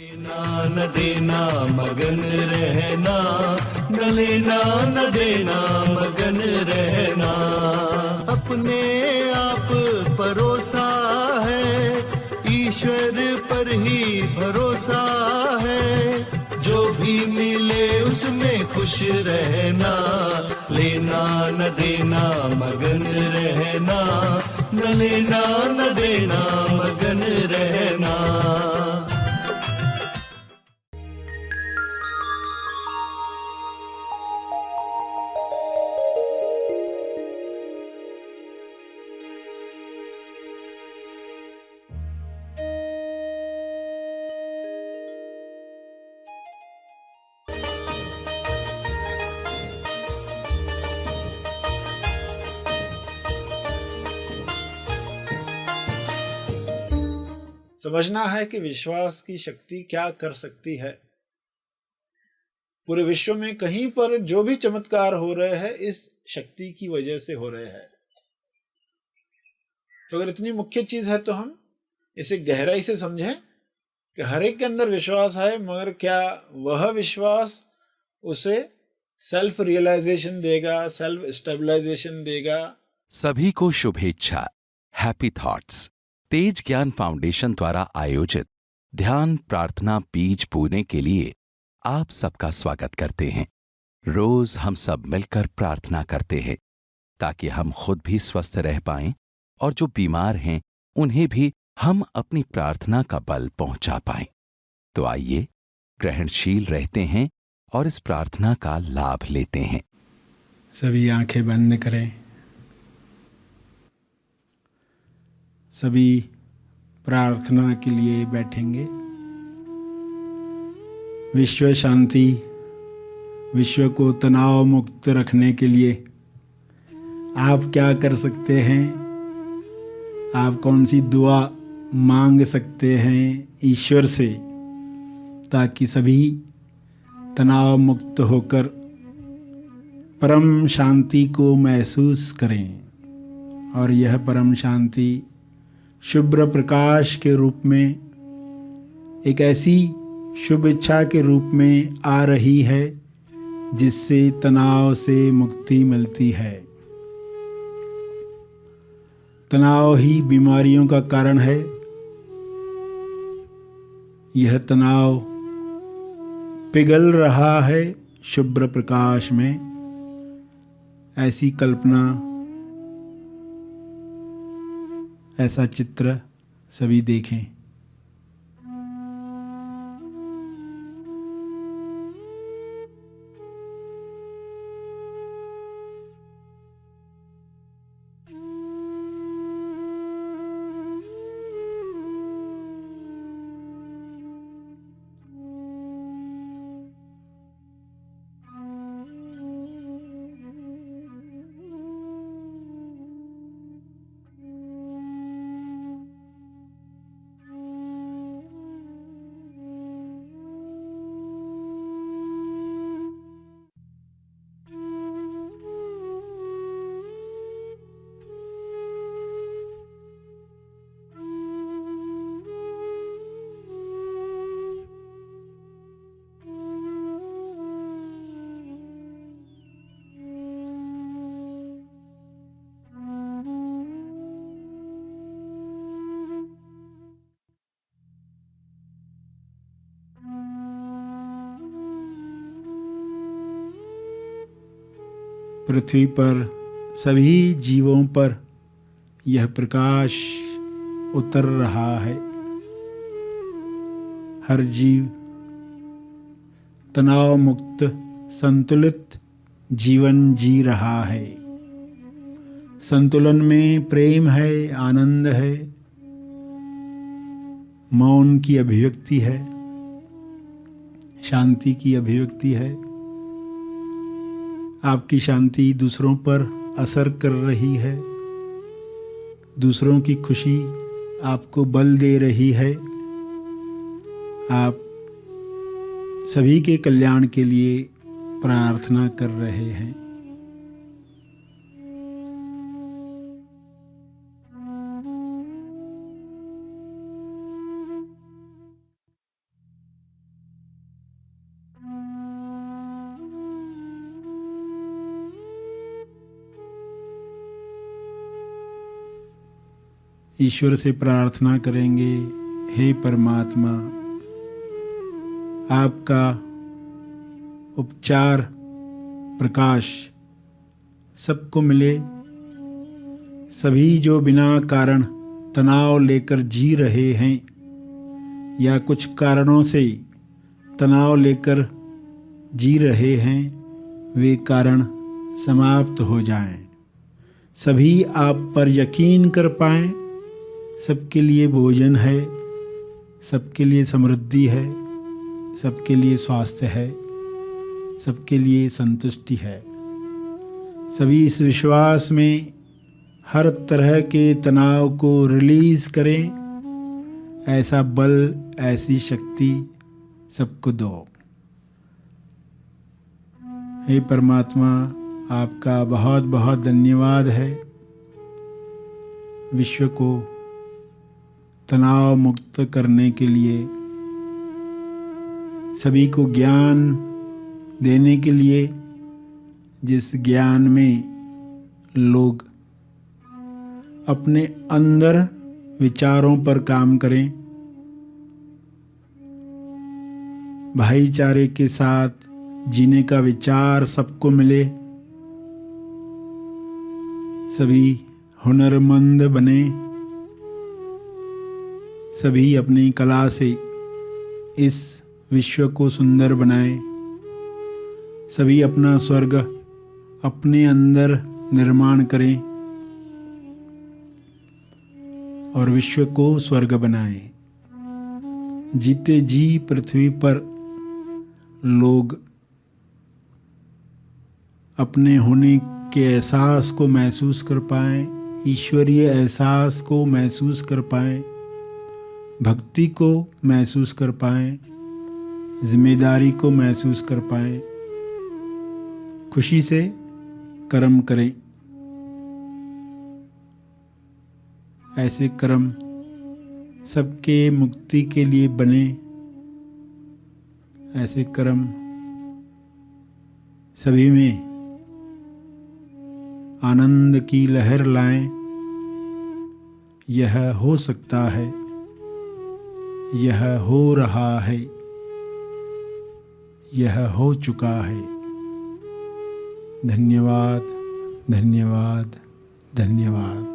लेना न देना मगन रहना, न लेना न देना मगन रहना। अपने आप परोसा है, ईश्वर पर ही भरोसा है। जो भी मिले उसमें खुश रहना, लेना न देना मगन रहना, न लेना न देना मगन रहना। समझना है कि विश्वास की शक्ति क्या कर सकती है। पूरे विश्व में कहीं पर जो भी चमत्कार हो रहे हैं इस शक्ति की वजह से हो रहे हैं। तो अगर इतनी मुख्य चीज है तो हम इसे गहराई से समझें कि हर एक के अंदर विश्वास है, मगर क्या वह विश्वास उसे सेल्फ रियलाइजेशन देगा, सेल्फ स्टेबलाइजेशन देगा। सभी को शुभेच्छा। हैप्पी थॉट्स तेज ज्ञान फाउंडेशन द्वारा आयोजित ध्यान प्रार्थना बीज बोने के लिए आप सबका स्वागत करते हैं। रोज हम सब मिलकर प्रार्थना करते हैं ताकि हम खुद भी स्वस्थ रह पाएं और जो बीमार हैं उन्हें भी हम अपनी प्रार्थना का बल पहुंचा पाएं। तो आइए ग्रहणशील रहते हैं और इस प्रार्थना का लाभ लेते हैं। सभी आंखें बंद करें। सभी प्रार्थना के लिए बैठेंगे। विश्व शांति, विश्व को तनाव मुक्त रखने के लिए आप क्या कर सकते हैं? आप कौन सी दुआ मांग सकते हैं ईश्वर से ताकि सभी तनाव मुक्त होकर परम शांति को महसूस करें। और यह परम शांति शुभ्र प्रकाश के रूप में, एक ऐसी शुभ इच्छा के रूप में आ रही है जिससे तनाव से मुक्ति मिलती है। तनाव ही बीमारियों का कारण है। यह तनाव पिघल रहा है शुभ्र प्रकाश में। ऐसी कल्पना, ऐसा चित्र सभी देखें। पृथ्वी पर सभी जीवों पर यह प्रकाश उतर रहा है। हर जीव तनाव मुक्त संतुलित जीवन जी रहा है। संतुलन में प्रेम है, आनंद है, मौन की अभिव्यक्ति है, शांति की अभिव्यक्ति है। आपकी शांति दूसरों पर असर कर रही है। दूसरों की खुशी आपको बल दे रही है। आप सभी के कल्याण के लिए प्रार्थना कर रहे हैं। ईश्वर से प्रार्थना करेंगे, हे परमात्मा, आपका उपचार प्रकाश सबको मिले। सभी जो बिना कारण तनाव लेकर जी रहे हैं या कुछ कारणों से तनाव लेकर जी रहे हैं, वे कारण समाप्त हो जाएं। सभी आप पर यकीन कर पाएं। सबके लिए भोजन है, सबके लिए समृद्धि है, सबके लिए स्वास्थ्य है, सबके लिए संतुष्टि है। सभी इस विश्वास में हर तरह के तनाव को रिलीज करें। ऐसा बल, ऐसी शक्ति सबको दो। हे परमात्मा, आपका बहुत बहुत धन्यवाद है। विश्व को तनाव मुक्त करने के लिए, सभी को ज्ञान देने के लिए, जिस ज्ञान में लोग अपने अंदर विचारों पर काम करें, भाईचारे के साथ जीने का विचार सबको मिले, सभी हुनरमंद बने, सभी अपनी कला से इस विश्व को सुंदर बनाएं, सभी अपना स्वर्ग अपने अंदर निर्माण करें और विश्व को स्वर्ग बनाएं। जीते जी पृथ्वी पर लोग अपने होने के एहसास को महसूस कर पाएं, ईश्वरीय एहसास को महसूस कर पाएं, भक्ति को महसूस कर पाएं, जिम्मेदारी को महसूस कर पाएं, खुशी से कर्म करें। ऐसे कर्म सबके मुक्ति के लिए बने। ऐसे कर्म सभी में आनंद की लहर लाएं। यह हो सकता है, यह हो रहा है, यह हो चुका है। धन्यवाद, धन्यवाद, धन्यवाद।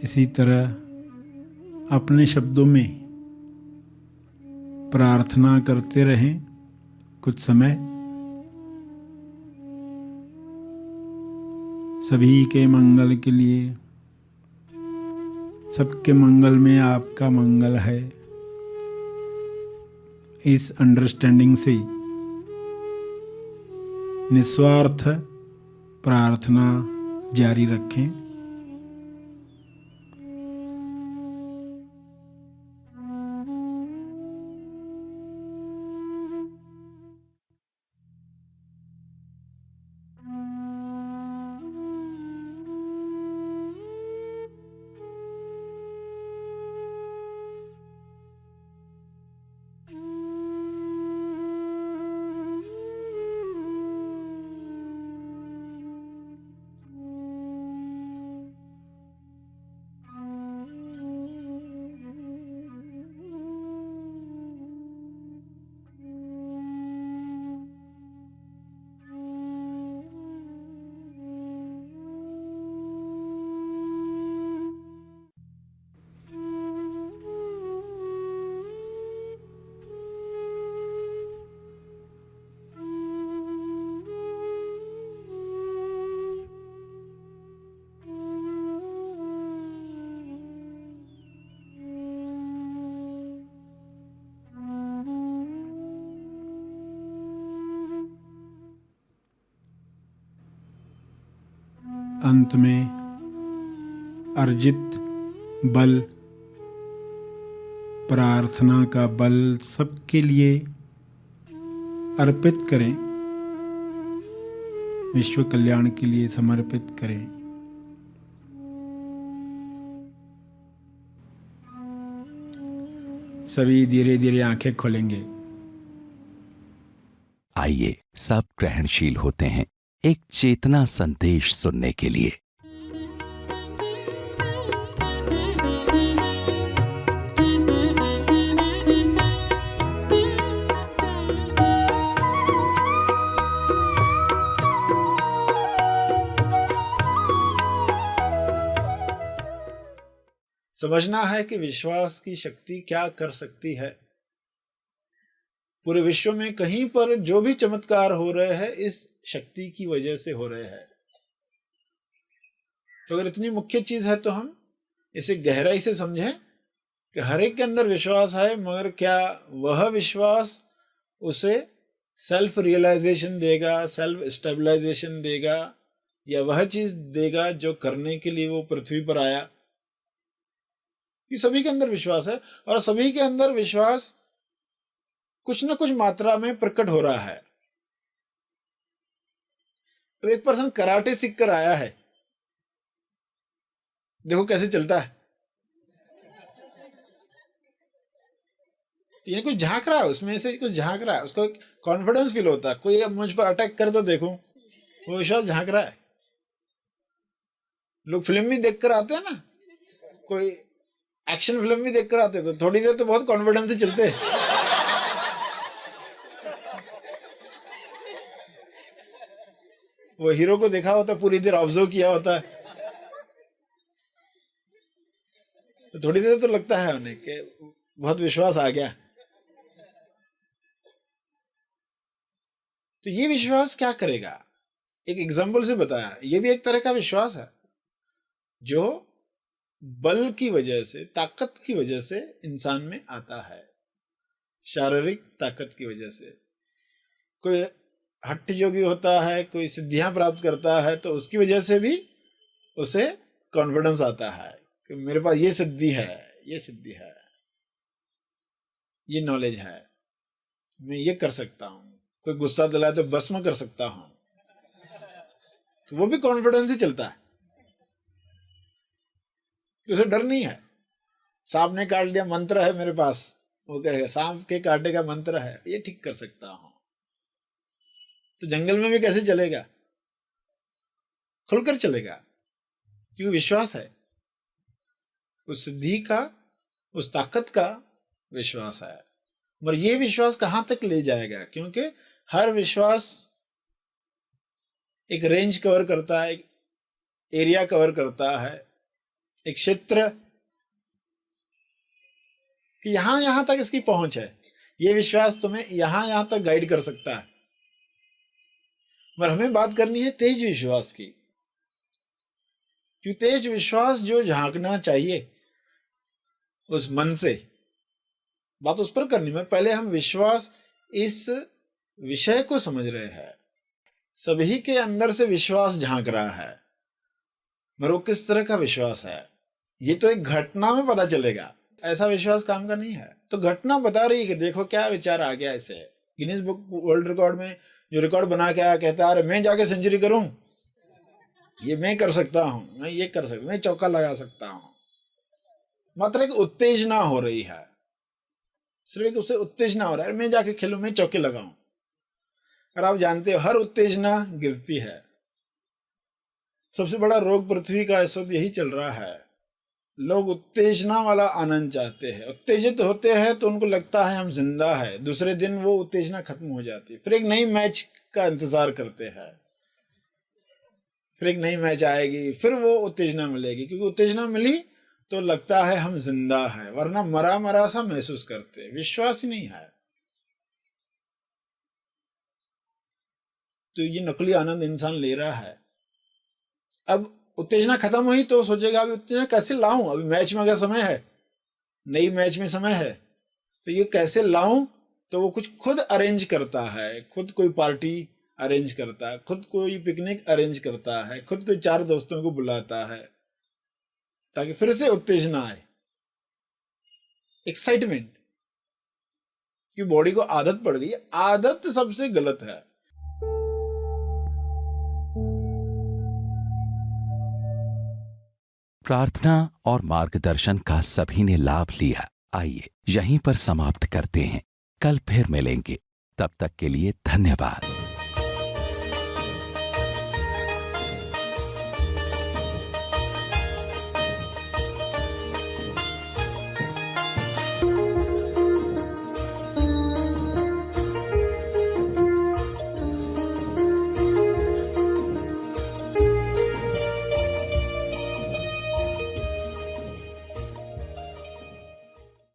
इसी तरह अपने शब्दों में प्रार्थना करते रहें कुछ समय। सभी के मंगल के लिए, सबके मंगल में आपका मंगल है, इस अंडरस्टैंडिंग से निस्वार्थ प्रार्थना जारी रखें। अंत में अर्जित बल, प्रार्थना का बल सबके लिए अर्पित करें, विश्व कल्याण के लिए समर्पित करें। सभी धीरे धीरे आंखें खोलेंगे। आइए सब ग्रहणशील होते हैं एक चेतना संदेश सुनने के लिए। समझना है कि विश्वास की शक्ति क्या कर सकती है। पूरे विश्व में कहीं पर जो भी चमत्कार हो रहे हैं इस शक्ति की वजह से हो रहे हैं। तो अगर इतनी मुख्य चीज है तो हम इसे गहराई से समझें कि हर एक के अंदर विश्वास है, मगर क्या वह विश्वास उसे सेल्फ रियलाइजेशन देगा, सेल्फ स्टेबलाइजेशन देगा, या वह चीज देगा जो करने के लिए वो पृथ्वी पर आया। कि सभी के अंदर विश्वास है और सभी के अंदर विश्वास कुछ न कुछ मात्रा में प्रकट हो रहा है। अब एक पर्सन कराटे सीख कर आया है, देखो कैसे चलता है। ये कुछ झांक रहा है, उसमें से कुछ झांक रहा है, उसको कॉन्फिडेंस फील होता है। कोई अब मुझ पर अटैक करे तो देखो, वो विश्वास झांक रहा है। लोग फिल्म भी देख कर आते हैं ना, कोई एक्शन फिल्म भी देख कर आते तो थोड़ी देर तो बहुत कॉन्फिडेंस से चलते हैं। वो हीरो को देखा होता, पूरी देर ऑब्जर्व किया होता है, तो थोड़ी देर तो लगता है उन्हें कि बहुत विश्वास आ गया। तो ये विश्वास क्या करेगा, एक एग्जाम्पल से बताया। ये भी एक तरह का विश्वास है जो बल की वजह से, ताकत की वजह से इंसान में आता है, शारीरिक ताकत की वजह से। कोई हठ योगी होता है, कोई सिद्धियां प्राप्त करता है, तो उसकी वजह से भी उसे कॉन्फिडेंस आता है कि मेरे पास ये सिद्धि है, ये सिद्धि है, ये नॉलेज है, मैं ये कर सकता हूं। कोई गुस्सा दिलाए तो भस्म कर सकता हूं, तो वो भी कॉन्फिडेंस ही चलता है, उसे डर नहीं है। सांप ने काट लिया, मंत्र है मेरे पास, वो कहेगा सांप के काटे का मंत्र है, ये ठीक कर सकता हूं। तो जंगल में भी कैसे चलेगा, खुलकर चलेगा, क्योंकि विश्वास है, उस सिद्धि का, उस ताकत का विश्वास है। मगर ये विश्वास कहां तक ले जाएगा, क्योंकि हर विश्वास एक रेंज कवर करता है, एक एरिया कवर करता है, एक क्षेत्र, कि यहां तक इसकी पहुंच है। ये विश्वास तुम्हें यहां तक गाइड कर सकता है। मगर हमें बात करनी है तेज विश्वास की, क्योंकि तेज विश्वास जो झांकना चाहिए उस मन से, बात उस पर करनी है। पहले हम विश्वास, इस विषय को समझ रहे हैं। सभी के अंदर से विश्वास झांक रहा है, मगर वो किस तरह का विश्वास है ये तो एक घटना में पता चलेगा। ऐसा विश्वास काम का नहीं है। तो घटना बता रही है कि देखो क्या विचार आ गया इसे। गिनीज बुक वर्ल्ड रिकॉर्ड में जो रिकॉर्ड बना के आया, कहता है अरे मैं जाके सेंचुरी करूं, ये मैं कर सकता हूं, मैं ये कर सकता हूं, मैं चौका लगा सकता हूं। मात्र एक उत्तेजना हो रही है, सिर्फ एक उसे उत्तेजना हो रहा है, मैं जाके खेलूं, मैं चौके लगाऊं। और आप जानते हो हर उत्तेजना गिरती है। सबसे बड़ा रोग पृथ्वी का इस वक्त यही चल रहा है। लोग उत्तेजना वाला आनंद चाहते हैं, उत्तेजित होते हैं तो उनको लगता है हम जिंदा है, दूसरे दिन वो उत्तेजना खत्म हो जाती है, फिर एक नई मैच का इंतजार करते हैं, फिर एक नई मैच आएगी, फिर वो उत्तेजना मिलेगी, क्योंकि उत्तेजना मिली तो लगता है हम जिंदा है, वरना मरा मरा सा महसूस करते हैं, विश्वास ही नहीं है। तो ये नकली आनंद इंसान ले रहा है। अब उत्तेजना खत्म हुई तो सोचेगा अभी उत्तेजना कैसे लाऊं, अभी मैच में अगर समय है, नई मैच में समय है, तो ये कैसे लाऊं। तो वो कुछ खुद अरेंज करता है, खुद कोई पार्टी अरेंज करता है, खुद कोई पिकनिक अरेंज करता है, खुद कोई 4 दोस्तों को बुलाता है ताकि फिर से उत्तेजना आए, एक्साइटमेंट, कि बॉडी को आदत पड़ गई है। आदत सबसे गलत है। प्रार्थना और मार्गदर्शन का सभी ने लाभ लिया। आइए यहीं पर समाप्त करते हैं, कल फिर मिलेंगे, तब तक के लिए धन्यवाद।